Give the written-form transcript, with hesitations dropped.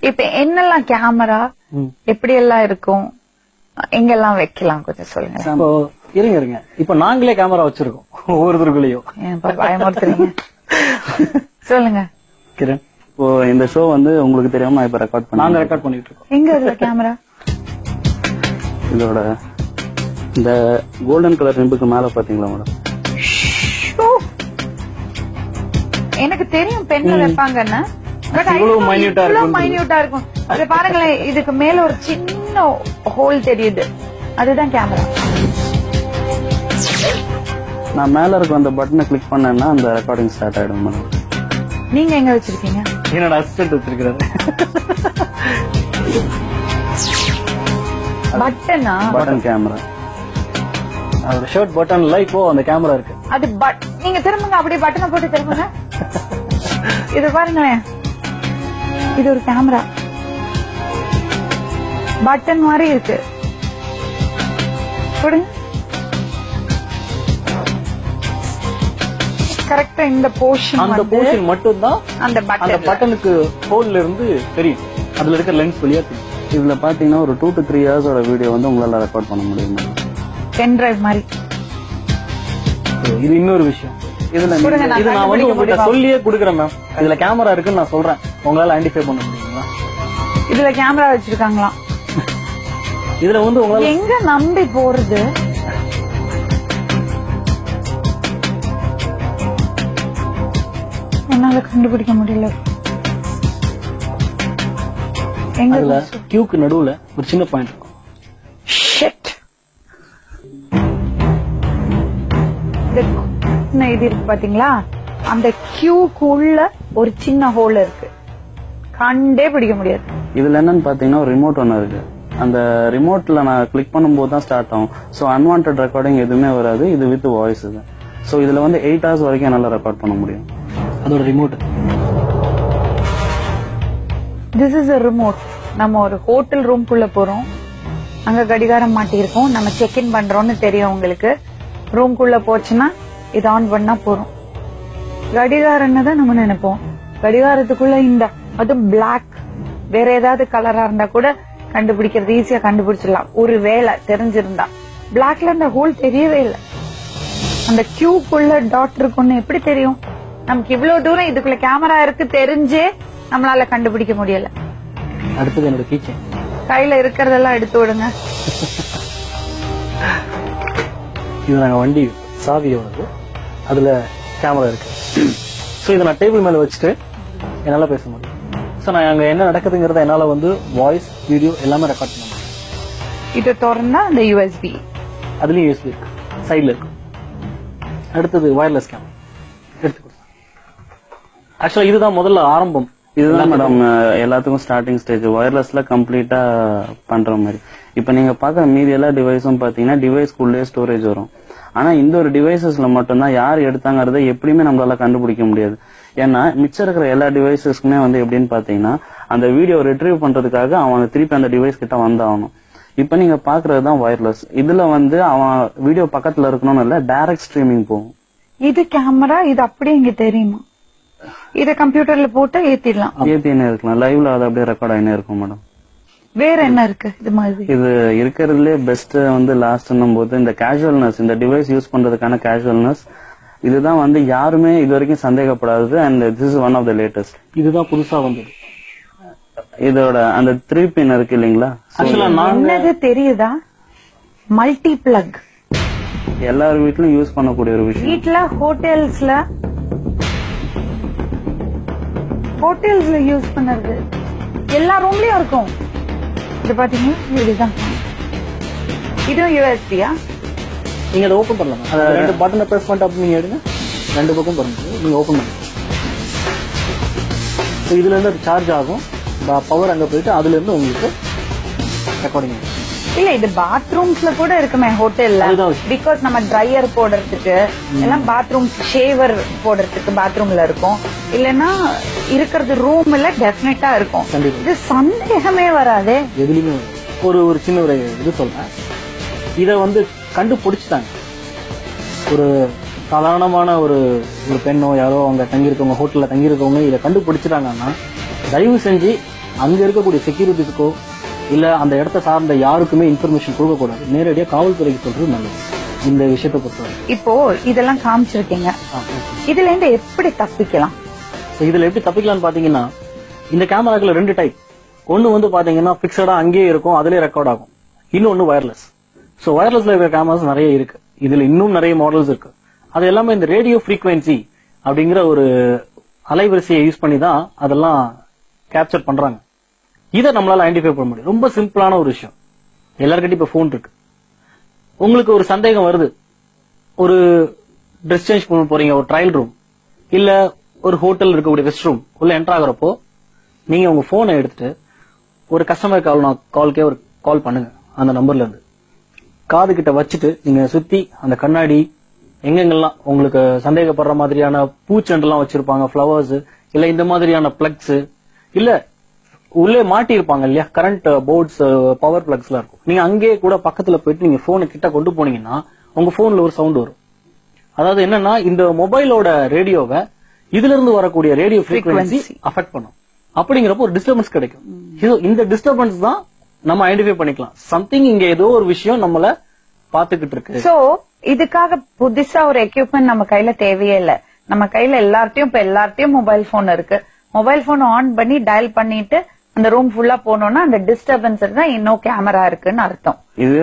இப்ப என்னெல்லாம் கேமரா எப்படி எல்லாம் இருக்கும், எங்கெல்லாம் வைக்கலாம் கொஞ்சம் சொல்லுங்க. இப்போ இருங்க இப்ப நாங்களே கேமரா வச்சிருக்கோம் ஒவ்வொருத்தருக்குள்ளயும். பயமுறுத்துறீங்க. சொல்லுங்க கிரண். இப்போ இந்த ஷோ வந்து உங்களுக்கு தெரியாம நான் இப்ப நாங்க ரெக்கார்ட் பண்ணிட்டு இருக்கோம். எங்க இதுல கேமரா? இதோட இந்த கோல்டன் கலர் ரிம்புக்கு மேல பாத்தீங்களா மேடம்? எனக்கு தெரியும் பெண்ல வைப்பாங்கன்னு, பட் இவ்வளவு மைன்யூட்டா இருக்கும். அது பாருங்களேன், இதுக்கு மேல ஒரு சின்ன ஹோல் தெரியுது, அதுதான் கேமரா. நான் மேல இருக்க அந்த பட்டனை கிளிக் பண்ணேன்னா அந்த ரெக்கார்டிங் ஸ்டார்ட் ஆயிடும் மேடம். நீங்க எங்க வச்சிருக்கீங்க? என்னோட அசிஸ்டன்ட் வச்சிருக்காரு. பட்டனா? Button camera. அதோட ஷர்ட் பட்டன்ல இப்போ அந்த கேமரா இருக்கு. அது நீங்க திரும்புங்க, அப்படியே பட்டனை போட்டு திரும்புங்க. இது பாருங்களேன், இது ஒரு கேமரா, பட்டன் மாதிரி இருக்கு. கரெக்டா இந்த போர்ஷன், அந்த போர்ஷன் மட்டும் தான் அந்த பட்டனுக்கு ஹோல்ல இருந்து தெரியும், அதுல இருக்க லென்ஸ் வழியா தெரியும். இதுல பாத்தீங்கன்னா ஒரு 2 to 3 hours வீடியோ வந்து உங்களால ரெக்கார்ட் பண்ண முடியும் மேடம். பென் டிரைவ் மாதிரி. இது இன்னொரு விஷயம். இதுல இது நான் வந்து உங்ககிட்ட சொல்லியே குடுக்கறேன் மேம். இதுல கேமரா இருக்குன்னு நான் சொல்றேன், உங்களால ஐடென்டிஃபை பண்ண முடியுங்களா? இதுல கேமரா வச்சிருக்காங்களாம். இதுல வந்து உங்களால எங்க நம்பி போறது? என்னால கண்டுபிடிக்க முடியல. எங்க கியூக்கு நடுவுல ஒரு சின்ன பாயிண்ட் இருக்கும். ஷிட். இது இருக்கு பாத்தீங்களா, அந்த கியூக்குள்ள ஒரு சின்ன ஹோல் இருக்கு, கண்டே பிடிக்க முடியாது. இதுல என்னன்னு பாத்தீங்கன்னா ஒரு ரிமோட் ஒன்னு இருக்கு. அந்த ரிமோட்ல நான் கிளிக் பண்ணும்போது தான் ஸ்டார்ட் ஆகும். சோ அன்வான்ட் ரெக்கார்டிங் எதுவுமே வராது. இது வித் வாய்ஸ். இது சோ இதுல வந்து 8 hours வரைக்கும் என்னால ரெக்கார்ட் பண்ண முடியும். அதோட remote. This is a remote. நம்ம ஒரு ஹோட்டல் ரூம்குள்ள போறோம், அங்க கடிகாரம் மாட்டி இருக்கோம், நம்ம செக் இன் பண்றோம்னு தெரியும் உங்களுக்கு. ரூம்குள்ள போச்சுன்னா இது ஆன் பண்ணா போறோம். கடிகாரம்னு தான் நம்ம நினைப்போம். கடிகாரத்துக்குள்ள இந்த அது பிளாக், வேற ஏதாவது கலரா இருந்தா கூட கண்டுபிடிக்கிறது ஈஸியா கண்டுபிடிச்சிடலாம், ஒரு வேலை தெரிஞ்சிருந்தா. பிளாக்ல அந்த ஹோல் தெரியவே இல்லை. அந்த கியூக்குள்ள டாட் இருக்குன்னு எப்படி தெரியும்? நமக்கு இவ்வளவு தூரம் இதுக்குள்ள கேமரா இருக்கு தெரிஞ்சே நம்மளால கண்டுபிடிக்க முடியல. அடுத்தது என்னோட கீச்சன். கையில இருக்கிறதெல்லாம் எடுத்து விடுங்க. இது நாங்க வண்டி சாவியோடது, அதுல கேமரா இருக்கு. சோ இதை நான் டேபிள் மேல வச்சுட்டு என்னால பேச முடியும். சோ நான் அங்க என்ன நடக்குதுங்கிறத என்னால வந்து வாய்ஸ், வீடியோ எல்லாமே ரெக்கார்ட் பண்ண முடியும். இது திறந்தா அந்த யூஎஸ்பி, அதுலயும் யூஎஸ்பி இருக்கு, சைட்ல இருக்கு. அடுத்தது வயர்லெஸ் கேமரா எடுத்து கொடுத்தேன். ஆக்சுவலா இதுதான் முதல்ல ஆரம்பம். இதுதான் மேடம் எல்லாத்துக்கும் ஸ்டார்டிங் ஸ்டேஜ். வயர்லெஸ்ல கம்ப்ளீட்டா பண்ற மாதிரி. இப்ப நீங்க பாக்குற மீதி எல்லா டிவைஸும் பாத்தீங்கன்னா டிவைஸ்க்குள்ளே ஸ்டோரேஜ் வரும். ஆனா இந்த ஒரு டிவைசஸ்ல மட்டும்தான் யார் எடுத்தாங்கறத எப்படியுமே நம்மளால கண்டுபிடிக்க முடியாது. ஏன்னா மிச்சம் இருக்கிற எல்லா டிவைசஸ்க்குமே வந்து எப்படின்னு பாத்தீங்கன்னா அந்த வீடியோ ரிட்ரீவ் பண்றதுக்காக அவன் திருப்பி அந்த டிவைஸ் கிட்ட வந்தாகணும். இப்ப நீங்க பாக்குறதுதான் வயர்லெஸ். இதுல வந்து அவன் வீடியோ பக்கத்துல இருக்கணும்னு இல்ல, டைரக்ட் ஸ்ட்ரீமிங் போகும். இது கேமரா, இது அப்படியே இங்க தெரியுமா? இத கம்ப்யூட்டர்ல போட்டு ஏத்திடலாம், ஏத்தினே இருக்கலாம். லைவ்ல அது அப்படியே ரெக்கார்ட் ஆயினே இருக்கும் மேடம். வேற என்ன இருக்கு இது மாதிரி? இது இருக்கிறதுலே பெஸ்ட் வந்து லாஸ்ட்னும் போது இந்த கேஷுவல்னஸ், இந்த டிவைஸ் யூஸ் பண்றதுக்கான கேஷுவல்னஸ், இதுதான் வந்து யாருமே இது வரைக்கும் சந்தேகப்படாதது. And this is one of the latest. இதுதான் புதுசா வந்தது. இதோட அந்த 3 பின் இருக்கு இல்லீங்களா, என்னது தெரியுதா? Multi plug. எல்லார் வீட்லயும் யூஸ் பண்ணக்கூடிய ஒரு விஷயம். வீட்ல ஹோட்டல்ஸ்ல யூஸ் பண்ணறது எல்லா ரூம்லயும் இருக்கும். இது பாத்தீங்கன்னா இதுதான். இதுவும் யூஎஸ்பியா? நீங்க அதை ஓபன் பண்ணலாம். அதை 2 பட்டனை பிரஸ் பண்ணிட்டு அப்படி நீங்க எடுங்க, 2 பக்கம் பாருங்க, நீங்க ஓபன் பண்ணுங்க. இதுல இருந்து அது சார்ஜ் ஆகும், பவர் அங்க போயிட்டு அதுல இருந்து உங்களுக்கு ரெக்கார்டிங். இல்ல இது பாத்ரூம்ஸ்ல கூட இருக்குமே ஹோட்டல்ல. பிகாஸ் நம்ம ட்ரையர் போடுறதுக்கு எல்லாம் பாத்ரூம் ஷேவர் போடுறதுக்கு பாத்ரூம்ல இருக்கும். இல்லன்னா இருக்கிறது ரூம்ல டெஃபினட்டா இருக்கும். இது சந்தேகமே வராதே. எதுலயுமே ஒரு சின்ன ஒரு இது சொல்றேன். இத வந்து கண்டுபிடிச்சிட்டாங்க. ஒரு சாதாரணமான ஒரு பெண்ணோ யாரோ அங்க தங்கியிருக்கவங்க, ஹோட்டல்ல தங்கியிருக்கவங்க இதை கண்டுபிடிச்சிட்டாங்கன்னா தயவு செஞ்சு அங்க இருக்கக்கூடிய செக்யூரிட்டிஸ்க்கோ இல்ல அந்த இடத்த சார்ந்த யாருக்குமே இன்ஃபர்மேஷன் கொடுக்க கூடாது. நேரடியா காவல்துறைக்கு சொல்றது நல்லது இந்த விஷயத்தை பொறுத்தவரை. இப்போ இதெல்லாம் காமிச்சிருக்கீங்க, இதுல இருந்து எப்படி தப்பிக்கலாம்? இதுல எப்படி தப்பிக்கலாம்னு பாத்தீங்கன்னா, இந்த கேமராக்கள் 2 டைப். ஒன்னு வந்து பாத்தீங்கன்னா பிக்சடா அங்கேயே இருக்கும், அதுலயே ரெக்கார்ட் ஆகும். இன்னொன்னு வயர்லெஸ். சோ வயர்லெஸ்ல இருக்கிற கேமராஸ் நிறைய இருக்கு. இதுல இன்னும் நிறைய மாடல்ஸ் இருக்கு. அது எல்லாமே இந்த ரேடியோ ஃப்ரீக்வன்சி அப்படிங்கிற ஒரு அலைவரிசையை யூஸ் பண்ணி தான் அதெல்லாம் கேப்சர் பண்றாங்க. இதை நம்மளால ஐடென்டிஃபை பண்ண முடியும். ரொம்ப சிம்பிளான ஒரு விஷயம். எல்லார்கிட்டயும் இப்ப போன் இருக்கு. உங்களுக்கு ஒரு சந்தேகம் வருது, ஒரு ட்ரெஸ் சேஞ்ச் பண்ண போறீங்க, ஒரு ட்ரையல் ரூம் இல்ல ஒரு ஹோட்டல் இருக்கக்கூடிய ரெஸ்ட் ரூம் உள்ள என்டர் ஆகுறப்போ நீங்க உங்க போனை எடுத்துட்டு ஒரு கஸ்டமர் கால்க்கே ஒரு கால் பண்ணுங்க. அந்த நம்பர்ல இருந்து காது கிட்ட வச்சுட்டு நீங்க சுத்தி அந்த கண்ணாடி எங்கெங்கெல்லாம் உங்களுக்கு சந்தேகப்படுற மாதிரியான பூச்செண்டெல்லாம் வச்சிருப்பாங்க, பிளவர்ஸ் இல்ல இந்த மாதிரியான பிளக்ஸ் இல்ல உள்ளே மாட்டி இருப்பாங்க இல்லையா, கரண்ட் போர்ட்ஸ், பவர் பிளக்ஸ் எல்லாம் இருக்கும். நீங்க அங்கேயே கூட பக்கத்துல போயிட்டு நீங்க போனை கிட்ட கொண்டு போனீங்கன்னா உங்க போன்ல ஒரு சவுண்ட் வரும். அதாவது என்னன்னா, இந்த மொபைலோட ரேடியோவை இதுல இருந்து வரக்கூடிய ரேடியோ ஃப்ரீக்வன்சி அஃபெக்ட் பண்ணும். அப்படிங்கிறப்போ ஒரு டிஸ்டர்பன்ஸ் கிடைக்கும். இந்த டிஸ்டர்பன்ஸ் தான் நம்ம ஐடென்டிஃபை பண்ணிக்கலாம். சம்திங் இங்க ஏதோ ஒரு விஷயம் நம்மள பாத்துக்கிட்டு இருக்கு. சோ இதுக்காக புதுசா ஒரு எக்யூப்மெண்ட் நம்ம கையில தேவையே இல்ல. நம்ம கையில எல்லார்ட்டையும் மொபைல் போன் இருக்கு. மொபைல் போன் ஆன் பண்ணி டயல் பண்ணிட்டு அந்த ரூம் ஃபுல்லா போனோம்னா அந்த டிஸ்டர்பன்ஸ் தான் இன்னும் கேமரா இருக்குன்னு அர்த்தம். இது